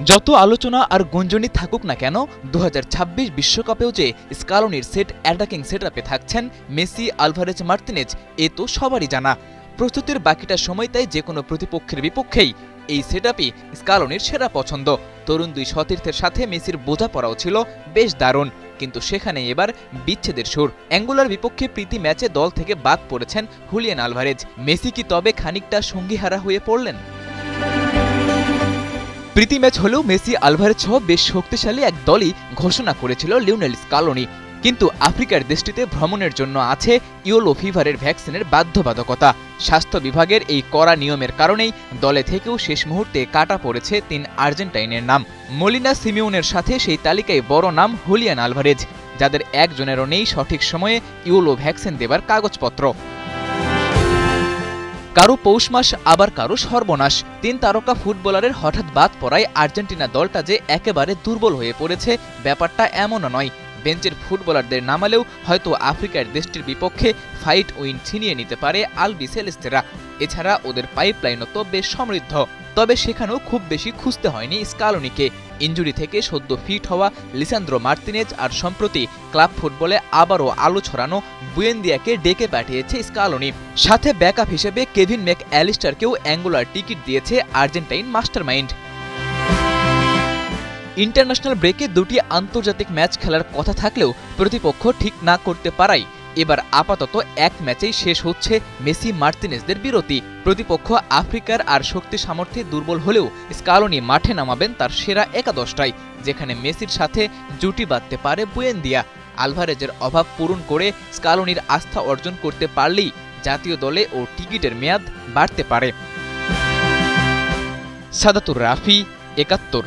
যত আলোচনা আর গুঞ্জনই থাকুক না কেন 2026 বিশ্বকাপেও যে স্কালোনির সেট অ্যাটাকিং সেটআপে থাকছেন মেসি, আলভারেজ, মার্তিনেজ এ তো সবারই জানা। প্রস্তুতির বাকিটা সময় তাই যে কোনো প্রতিপক্ষের বিপক্ষেই এই সেটআপই স্কালোনির সেরা পছন্দ। তরুণ দুই সতীর্থের সাথে মেসির বোঝাপড়াও ছিল বেশ দারুণ, কিন্তু সেখানে এবার বিচ্ছেদের সুর। অ্যাঙ্গোলার বিপক্ষে প্রীতি ম্যাচে দল থেকে বাদ পড়েছেন হুলিয়ান আলভারেজ। মেসি কি তবে খানিকটা সঙ্গীহারা হয়ে পড়লেন? প্রীতি ম্যাচ হলেও মেসি, আলভারেজ সহ বেশ শক্তিশালী এক দলই ঘোষণা করেছিল লিওনেল স্কালোনি। কিন্তু আফ্রিকার দেশটিতে ভ্রমণের জন্য আছে ইয়েলো ফিভারের ভ্যাকসিনের বাধ্যবাধকতা। স্বাস্থ্য বিভাগের এই কড়া নিয়মের কারণেই দলে থেকেও শেষ মুহূর্তে কাটা পড়েছে 3 আর্জেন্টাইনের নাম। মলিনা সিমিওনের সাথে সেই তালিকায় বড় নাম হুলিয়ান আলভারেজ, যাদের একজনেরও নেই সঠিক সময়ে ইয়েলো ভ্যাকসিন দেবার কাগজপত্র। কারো পৌষ মাস, আবার কারো সর্বনাশ। 3 তারকা ফুটবলারের হঠাৎ বাদ পড়ায় আর্জেন্টিনা দলটা যে একেবারে দুর্বল হয়ে পড়েছে ব্যাপারটা এমনও নয়। বেঞ্চের ফুটবলারদের নামালেও হয়তো আফ্রিকার দেশটির বিপক্ষে ফাইট উইন ছিনিয়ে নিতে পারে আলবি সেলেস্তেরা। এছাড়া ওদের পাইপলাইনও তো বেশ সমৃদ্ধ। তবে সেখানেও খুব বেশি খুঁজতে হয়নি স্কালোনিকে। ইনজুরি থেকে সদ্য ফিট হওয়া লিসান্দ্রো মার্তিনেজ আর সম্প্রতি ক্লাব ফুটবলে আবারও আলো ছড়ানো বুয়েন্দিয়াকে ডেকে পাঠিয়েছে স্কালোনি। সাথে ব্যাকআপ হিসেবে কেভিন ম্যাক অ্যালিস্টারকেও অ্যাঙ্গোলার টিকিট দিয়েছে আর্জেন্টাইন মাস্টারমাইন্ড। ইন্টারন্যাশনাল ব্রেকে 2টি আন্তর্জাতিক ম্যাচ খেলার কথা থাকলেও প্রতিপক্ষ ঠিক না করতে পারায় এবার আপাতত এক ম্যাচেই শেষ হচ্ছে মেসি, মার্তিনেজদের বিরতি। প্রতিপক্ষ আফ্রিকার আর শক্তি সামর্থ্যে দুর্বল হলেও স্কালোনি মাঠে নামাবেন তার সেরা একাদশটাই, যেখানে মেসির সাথে জুটি বাঁধতে পারে বুয়েন্দিয়া। আলভারেজের অভাব পূরণ করে স্কালোনির আস্থা অর্জন করতে পারলেই জাতীয় দলে ও টিকিটের মেয়াদ বাড়তে পারে। সাদাতুর রাফি, ৭১।